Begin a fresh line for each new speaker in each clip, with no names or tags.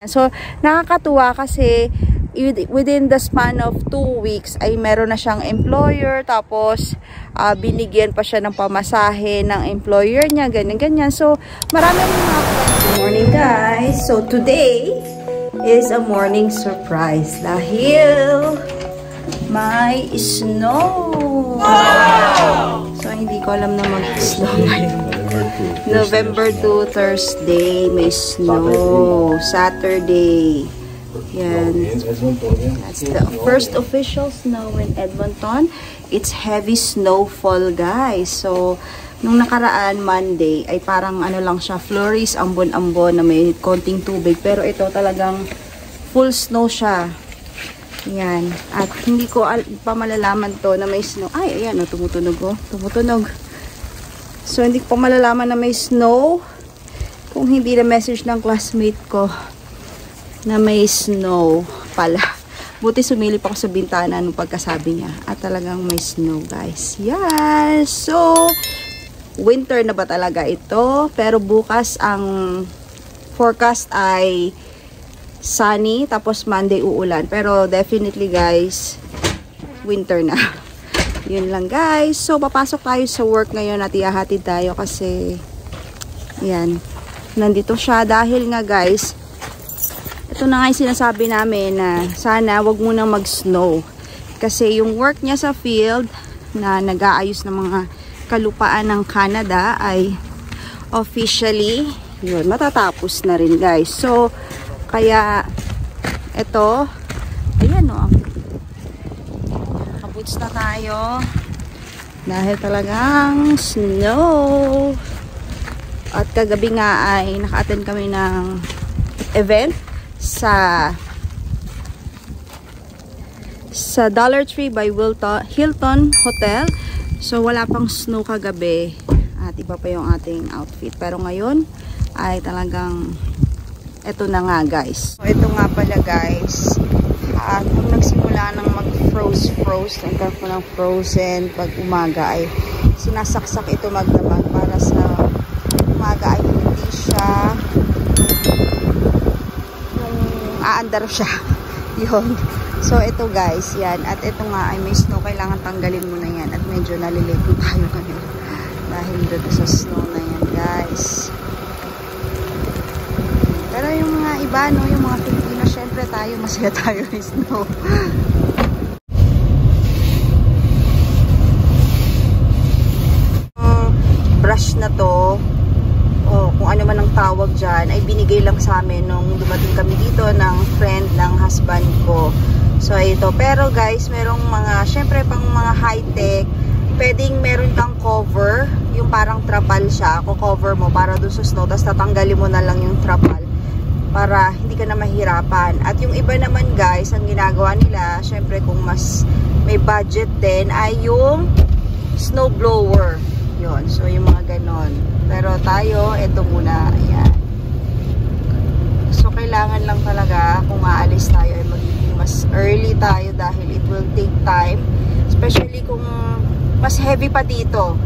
So, nakakatuwa kasi within the span of 2 weeks ay meron na siyang employer, tapos binigyan pa siya ng pamasahe ng employer niya, ganyan-ganyan. So, marami mga good morning guys. So, today is a morning surprise dahil may snow. Wow! So, hindi ko alam na mag-snow ngayon. November 2, Thursday, may snow. Saturday. Yan. That's the first official snow in Edmonton. It's heavy snowfall, guys. So, nung nakaraan, Monday, ay parang ano lang siya, flurries, ambon-ambon na may konting tubig. Pero ito talagang full snow siya. Yan. At hindi ko pa malalaman to na may snow. Ay, ayan, oh, tumutunog, oh. Tumutunog. So, hindi ko pa malalaman na may snow kung hindi na message ng classmate ko na may snow pala. Buti sumilip ako sa bintana nung pagkasabi niya. At talagang may snow, guys. Yes! So, winter na ba talaga ito? Pero bukas ang forecast ay sunny, tapos Monday uulan. Pero definitely, guys, winter na. Yun lang, guys. So, papasok tayo sa work ngayon at ihahatid tayo kasi yan, nandito siya dahil nga, guys, ito na nga yung sinasabi namin na sana wag munang mag-snow kasi yung work niya sa field na nag-aayos ng mga kalupaan ng Canada ay officially yun, matatapos na rin, guys. So, kaya ito, ayan o, boots na tayo dahil talagang snow. At kagabi nga ay naka-attend kami ng event sa Dollar Tree by Hilton Hotel. So wala pang snow kagabi at iba pa yung ating outfit, pero ngayon ay talagang eto na nga, guys. So ito nga pala, guys, kung nagsimula ng mag-froze, nagkaroon ko ng frozen pag umaga ay sinasaksak ito magdamag para sa umaga ay hindi siya yung aandar siya. Yun. So ito, guys, yan. At ito nga ay may snow, kailangan tanggalin mo na yan at medyo nalilate tayo ngayon dahil dito sa snow na yan, guys. Pero yung mga iba, no, yung mga Pilipino, syempre tayo, masaya tayo ng snow. Brush na to, o kung ano man ang tawag dyan, ay binigay lang sa amin nung dumating kami dito ng friend ng husband ko. So, ito. Pero guys, merong mga, syempre pang mga high-tech, pwedeng meron kang cover, yung parang trapal siya, cover mo para doon sa snow, tapos tatanggalin mo na lang yung trapal para hindi ka na mahirapan. At yung iba naman, guys, ang ginagawa nila, syempre kung mas may budget din, ay yung snow blower. Yun. So, yung mga ganon. Pero tayo, ito muna. Ayan. So, kailangan lang talaga, kung aalis tayo, ay magiging mas early tayo dahil it will take time. Especially kung mas heavy pa dito.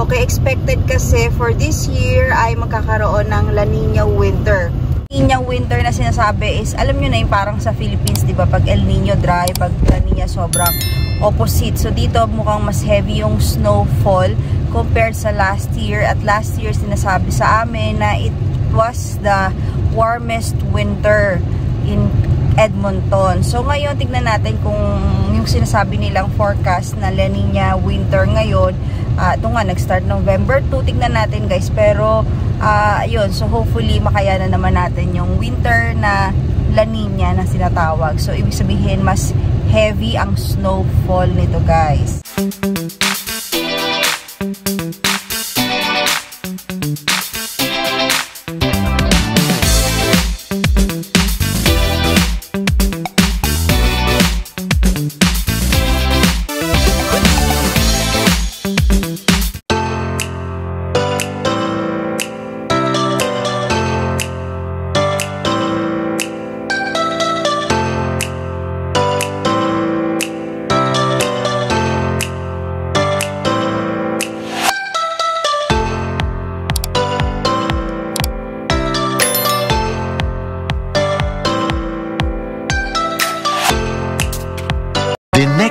Okay, expected kasi for this year ay magkakaroon ng La Nina winter. La Nina winter na sinasabi is, alam nyo na yung parang sa Philippines, di ba? Pag El Nino dry, pag La Nina sobrang opposite. So, dito mukhang mas heavy yung snowfall compared sa last year. At last year, sinasabi sa amin na it was the warmest winter in Edmonton. So, ngayon, tignan natin kung yung sinasabi nilang forecast na La Nina winter ngayon. Ito nga, nag-start November 2. Tignan natin, guys. Pero, yun. So, hopefully, makayanan naman natin yung winter na La Nina na sinatawag. So, ibig sabihin, mas heavy ang snowfall nito, guys.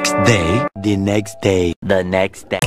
next day, the next day, the next day.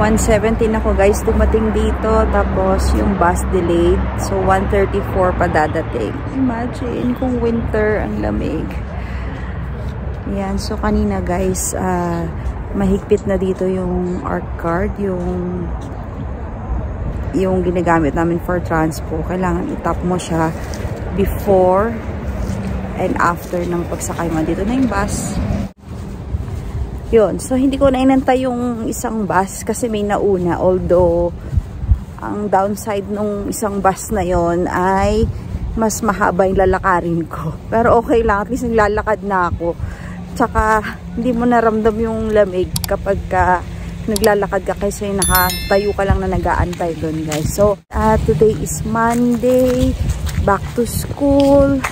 $117 ako guys dumating dito, tapos yung bus delayed, so 1:34 pa dadating. Imagine kung winter, ang lamig. Yan, so kanina guys mahigpit na dito yung ARC card, yung ginagamit namin for transpo. Kailangan itap mo siya before and after ng pagsakay mo. Dito na yung bus. Yun, so hindi ko na inantay yung isang bus kasi may nauna, although ang downside nung isang bus na yon ay mas mahaba yung lalakarin ko, pero okay lang, at least naglalakad na ako. Tsaka hindi mo naramdam yung lamig kapag naglalakad ka kasi nakatayo ka lang na nag-aantay doon guys. So today is Monday, back to school.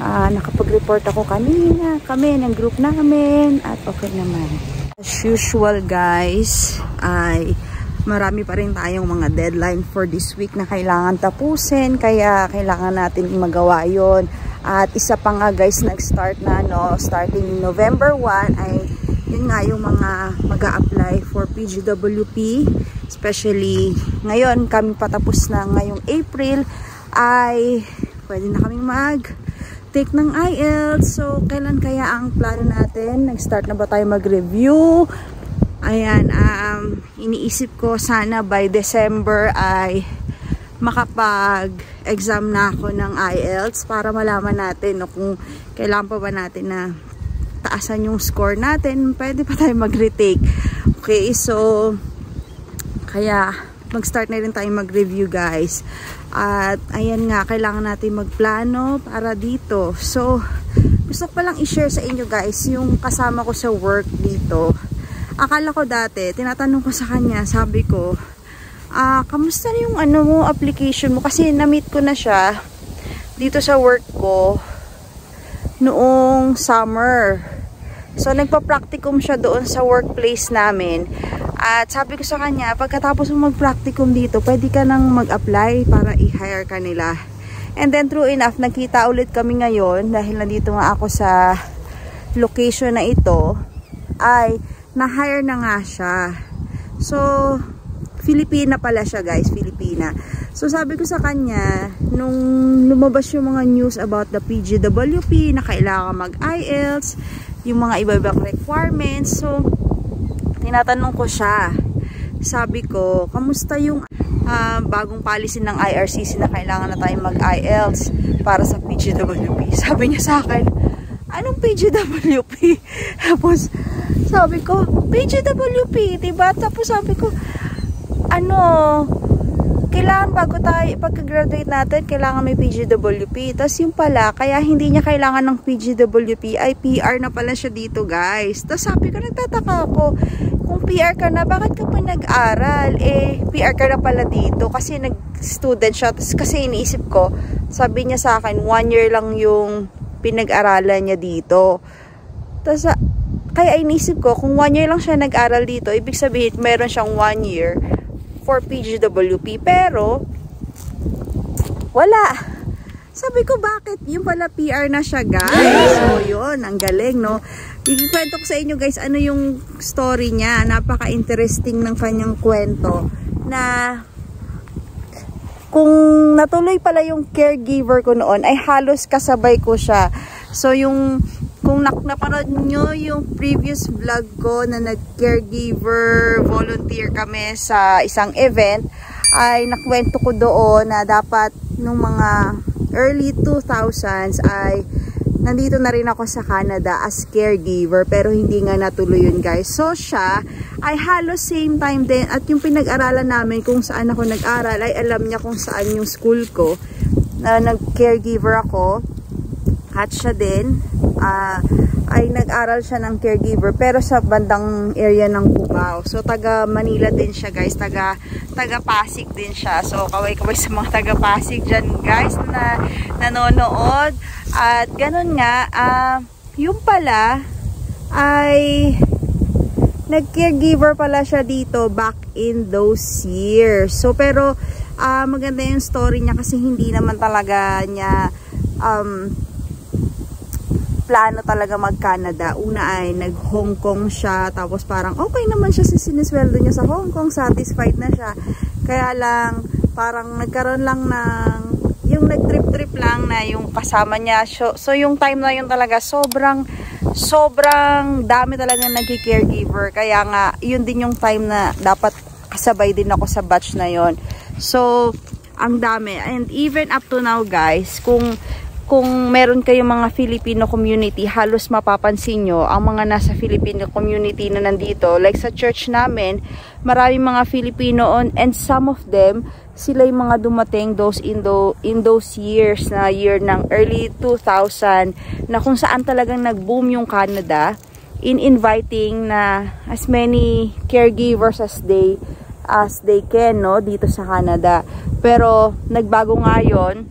Nakapag-report ako kanina, kami ng group namin, at okay naman. As usual guys, ay marami pa rin tayong mga deadline for this week na kailangan tapusin, kaya kailangan natin magawa yon. At isa pa nga guys, nag-start na, no, starting November 1 ay yun nga yung mga mag-a-apply for PGWP, especially ngayon kami patapos na ngayong April, ay pwede na kaming take ng IELTS. So, kailan kaya ang plano natin? Nag-start na ba tayo mag-review? Ayan, iniisip ko sana by December ay makapag-exam na ako ng IELTS para malaman natin kung kailangan pa ba natin na taasan yung score natin. Pwede pa tayo mag-retake. Okay, so kaya mag-start na rin tayo mag-review guys. At ayan nga, kailangan natin magplano para dito. So, gusto ko palang i-share sa inyo guys yung kasama ko sa work dito. Akala ko dati, tinatanong ko sa kanya, sabi ko, kamusta yung application mo? Kasi na-meet ko na siya dito sa work ko noong summer. So, nagpa-practicum siya doon sa workplace namin. At sabi ko sa kanya, pagkatapos mo mag-practicum dito, pwede ka nang mag-apply para i-hire ka nila. And then, true enough, nakita ulit kami ngayon, dahil nandito nga ako sa location na ito, ay na-hire na nga siya. So, Filipina pala siya guys, Filipina. So, sabi ko sa kanya, nung lumabas yung mga news about the PGWP, na kailangan mag-IELTS, yung mga iba-ibang requirements, so, tinatanong ko siya. Sabi ko, kamusta yung bagong policy ng IRCC na kailangan na tayong mag-IELTS para sa PGWP? Sabi niya sa akin, anong PGWP? Tapos, sabi ko, PGWP, diba? Tapos sabi ko, kailangan bago tayo, pagka-graduate natin, kailangan may PGWP. Tapos yung pala, kaya hindi niya kailangan ng PGWP, ay PR na pala siya dito guys. Tapos sabi ko, nagtataka ako, kung PR ka na, bakit ka pa nag-aral? PR ka na pala dito kasi nag-student siya. Tapos kasi iniisip ko, sabi niya sa akin, 1 year lang yung pinag-aralan niya dito. Tapos kaya iniisip ko, kung 1 year lang siya nag-aral dito, ibig sabihin, meron siyang 1 year for PGWP, pero wala. Sabi ko, bakit? Yung pala PR na siya guys. So yun, ang galing, no? Ikikwento ko sa inyo guys, ano yung story niya. Napaka-interesting ng kanyang kwento, na kung natuloy pala yung caregiver ko noon, ay halos kasabay ko siya. So kung napanood nyo yung previous vlog ko na nag-caregiver volunteer kami sa isang event, ay nakwento ko doon na dapat nung mga early 2000s ay nandito na rin ako sa Canada as caregiver, pero hindi nga natuloy yun guys. So siya ay halos same time din, at yung pinag-aralan namin kung saan ako nag-aral ay alam niya kung saan yung school ko na nag-caregiver ako, at siya din ay nag-aral siya ng caregiver pero sa bandang area ng Cubao. So taga Manila din siya guys, taga Pasig din siya. So kaway-kaway sa mga taga Pasig dyan guys na nanonood. At ganun nga, yung pala ay nag-caregiver pala siya dito back in those years. So pero maganda yung story niya kasi hindi naman talaga niya plano talaga mag-Canada. Una ay nag-Hong Kong siya, tapos parang okay naman siya sa sinisweldo niya sa Hong Kong, satisfied na siya. Kaya lang, parang nagkaroon lang ng, yung nag-trip-trip lang na yung kasama niya. So yung time na yun talaga, sobrang dami talaga nag-caregiver. Kaya nga, yun din yung time na dapat kasabay din ako sa batch na yun. So, ang dami. And even up to now guys, kung meron kayong mga Filipino community, halos mapapansin nyo, ang mga nasa Filipino community na nandito, like sa church namin, maraming mga Filipino and some of them, sila yung mga dumating in those years, na year ng early 2000, na kung saan talagang nag-boom yung Canada, in inviting na as many caregivers as they can, no, dito sa Canada. Pero, nagbago nga yun,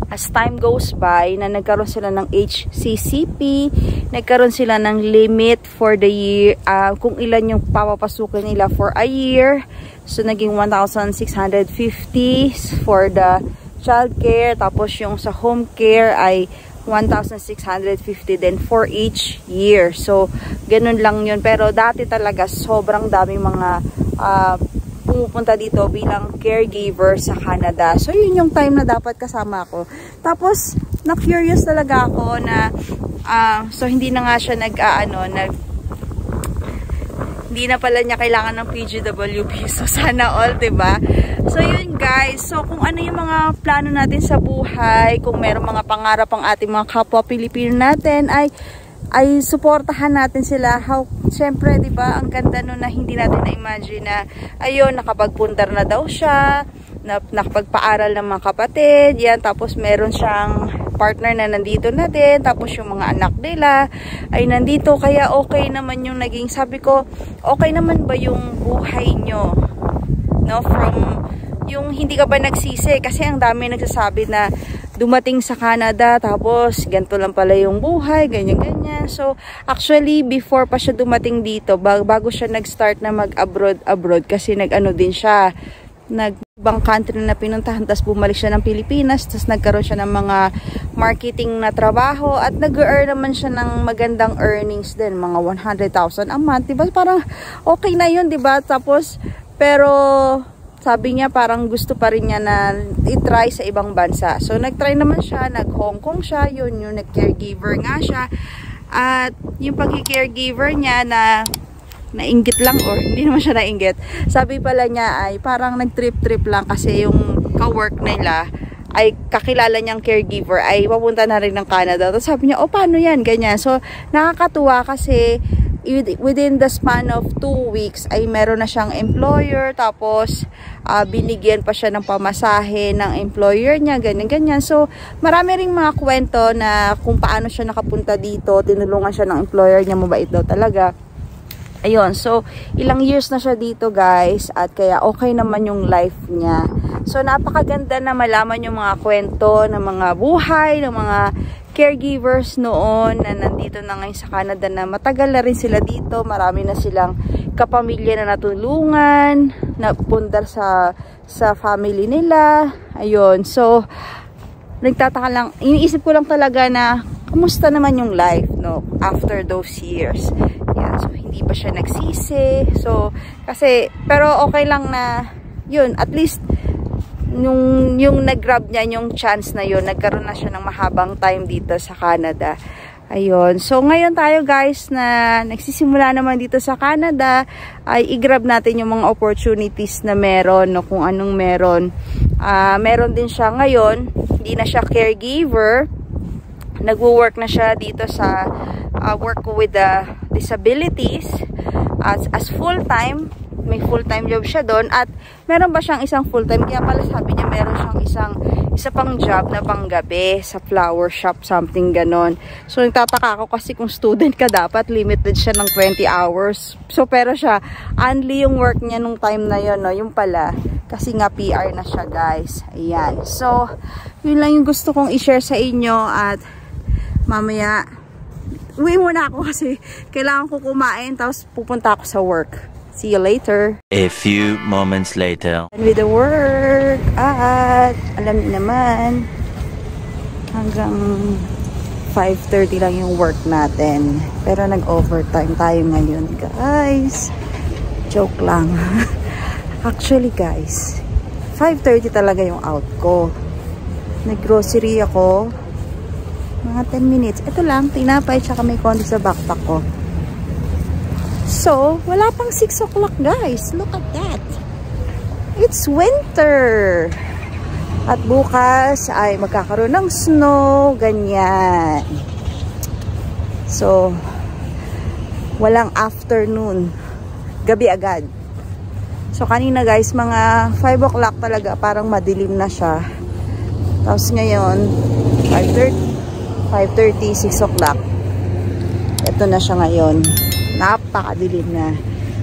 as time goes by, na nagkaroon sila ng HCCP, nagkaroon sila ng limit for the year, kung ilan yung papapasukin nila for a year. So, naging 1,650 for the child care. Tapos, yung sa home care ay 1,650 din for each year. So, ganun lang yun. Pero, dati talaga, sobrang daming mga pumupunta dito bilang caregiver sa Canada. So, yun yung time na dapat kasama ako. Tapos, na-curious talaga ako na, so, hindi na nga siya hindi na pala niya kailangan ng PGWP. So, sana all, diba? So, yun guys. So, kung ano yung mga plano natin sa buhay, kung meron mga pangarap ang ating mga kapwa Pilipino natin, ay suportahan natin sila. Siyempre, di ba, ang ganda nun na hindi natin na-imagine na, ayun, nakapagpundar na daw siya, nakapagpaaral ng mga kapatid, yan, tapos meron siyang partner na nandito na din, tapos yung mga anak nila ay nandito, kaya okay naman yung naging, sabi ko, okay naman ba yung buhay nyo? No, from, yung hindi ka ba nagsisi? Kasi ang dami nagsasabi na, dumating sa Canada, tapos ganito lang pala yung buhay, ganyan-ganyan. So, actually, before pa siya dumating dito, bago siya nag-start na mag-abroad, kasi nag-ano din siya, nag-ibang country na pinuntahan, tapos bumalik siya ng Pilipinas, tapos nagkaroon siya ng mga marketing na trabaho, at nag-earn naman siya ng magandang earnings din, mga 100,000 a month, diba? Parang okay na yun, diba? Tapos, pero sabi niya parang gusto pa rin niya na i-try sa ibang bansa. So, nag-try naman siya, nag-Hong Kong siya, yun yung nag-caregiver nga siya. At yung pag-caregiver niya na nainggit lang, or hindi naman siya nainggit. Sabi pala niya ay parang nag-trip-trip lang kasi yung ka-work nila ay kakilala niyang caregiver ay papunta na rin ng Canada. Tapos sabi niya, paano yan? Ganyan. So, nakakatuwa kasi within the span of 2 weeks ay meron na siyang employer, tapos binigyan pa siya ng pamasahe ng employer niya, ganyan-ganyan. So, marami ring mga kwento na kung paano siya nakapunta dito, tinulungan siya ng employer niya, mabait daw talaga. Ayun, so, ilang years na siya dito guys, at kaya okay naman yung life niya. So, napakaganda na malaman yung mga kwento ng mga buhay, ng mga caregivers noon na nandito na ngayon sa Canada, na matagal na rin sila dito, marami na silang kapamilya na natulungan, napundar sa family nila. Ayun, so nagtataka lang, iniisip ko lang talaga na kamusta naman yung life, no, after those years. Yan, so hindi pa siya nagsisi. So kasi, pero okay lang na yun, at least yung nag-grab niya yung chance na yun, nagkaroon na siya ng mahabang time dito sa Canada. Ayun. So, ngayon tayo guys na nagsisimula naman dito sa Canada, ay i-grab natin yung mga opportunities na meron, no, kung anong meron. Meron din siya ngayon, hindi na siya caregiver, nagwo-work na siya dito sa work with the disabilities as full-time. may full-time job siya doon. At meron ba siyang isang full-time? Kaya pala sabi niya meron siyang isa pang job na panggabi sa flower shop, something ganon. So nagtataka ako kasi kung student ka dapat limited siya ng 20 hours. So pero siya, only yung work niya nung time na yun, no? Yung pala, kasi nga PR na siya guys. Ayan. So yun lang yung gusto kong i-share sa inyo at mamaya uwi muna ako kasi kailangan ko kumain tapos pupunta ako sa work. See you later.
A few moments later.
And with the work at alam niyo naman hanggang 5:30 lang yung work natin. Pero nag-overtime tayo ngayon guys. Joke lang. Actually guys, 5:30 talaga yung out ko. Nag-grocery ako. Mga 10 minutes. Ito lang, tinapay tsaka may konti sa backpack ko. So, wala pang 6 o'clock guys. Look at that. It's winter. At bukas ay magkakaroon ng snow. Ganyan. So, walang afternoon. Gabi agad. So, kanina guys, mga 5 o'clock talaga. Parang madilim na siya. Tapos ngayon, 5:30, 6 o'clock. Ito na siya ngayon. Napakadilim na.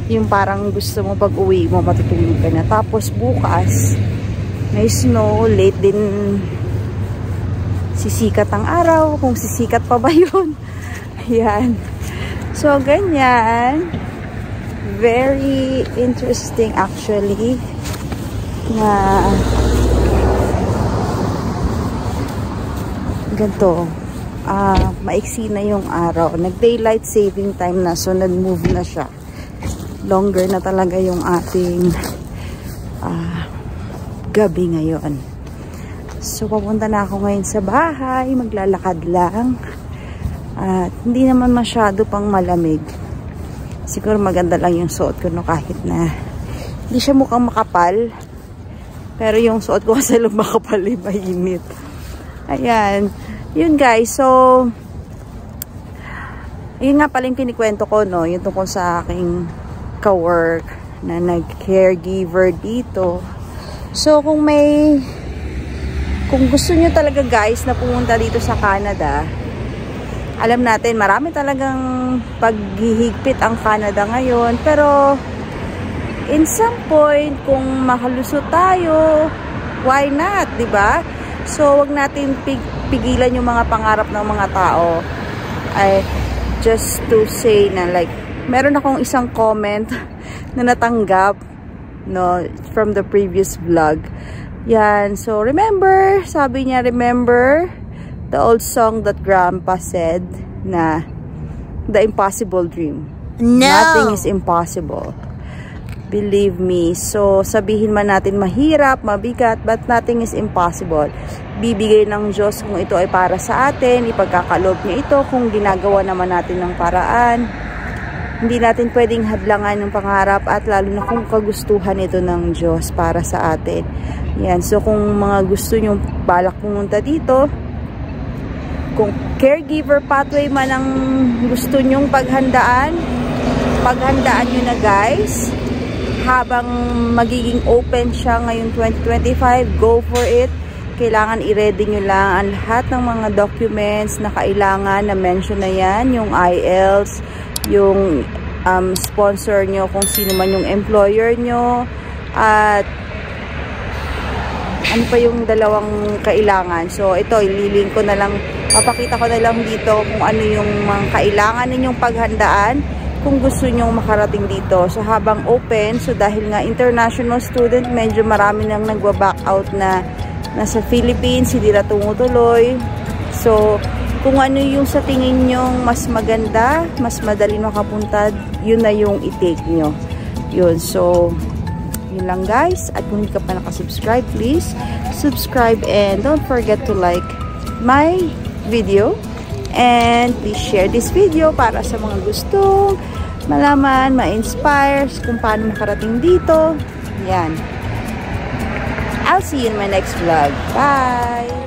Yung parang gusto mo pag uwi mo, matutulog ka na. Tapos bukas, may snow, late din sisikat ang araw. Kung sisikat pa ba yun? Ayan. So, ganyan. Very interesting actually. Na ganito. Maiksi na yung araw. Nag-daylight saving time na. So, nag-move na siya. Longer na talaga yung ating gabi ngayon. So, papunta na ako ngayon sa bahay. Maglalakad lang. At hindi naman masyado pang malamig. Siguro maganda lang yung suot ko, no, kahit na hindi siya mukhang makapal. Pero yung suot ko kasi lang makapal, mainit. Ayan. Yun guys, so yun nga pala yung kinikwento ko, no, yung tungkol sa aking ka-work na nag-caregiver dito. So kung gusto nyo talaga guys na pumunta dito sa Canada, alam natin marami talagang paghihigpit ang Canada ngayon, pero in some point kung makalusot tayo, why not, diba? So wag natin pigilan yung mga pangarap ng mga tao. Ay just to say na like meron akong isang comment na natanggap, no, from the previous vlog. Yan, so remember, sabi niya, remember the old song that Grandpa said na the impossible dream.
No.
Nothing is impossible. Believe me. So, sabihin man natin mahirap, mabigat, but nothing is impossible. Bibigay ng Diyos kung ito ay para sa atin, ipagkakaloob niya ito kung ginagawa naman natin ng paraan. Hindi natin pwedeng hadlangan yung pangarap at lalo na kung kagustuhan ito ng Diyos para sa atin. Yan. So, kung mga gusto nyo balak pumunta dito, kung caregiver pathway man ang gusto nyong paghandaan nyo na guys. Habang magiging open siya ngayon 2025, go for it. Kailangan i-ready nyo lang ang lahat ng mga documents na kailangan na mention na yan. Yung IELTS, yung sponsor nyo kung sino man yung employer nyo. At ano pa yung dalawang kailangan. So ito, ililink ko na lang, papakita ko na lang dito kung ano yung mga kailangan ninyong paghandaan kung gusto nyong makarating dito. So habang open, so dahil nga international student, medyo marami nang nagwa-back out na nasa Philippines, hindi na tumutuloy. So kung ano yung sa tingin nyong mas maganda, mas madali makapunta, yun na yung i-take nyo. Yun, so yun lang guys. At kung hindi ka pa nakasubscribe, please subscribe and don't forget to like my video. And please share this video para sa mga gustong malaman, ma-inspire kung paano makarating dito. Yan. I'll see you in my next vlog. Bye!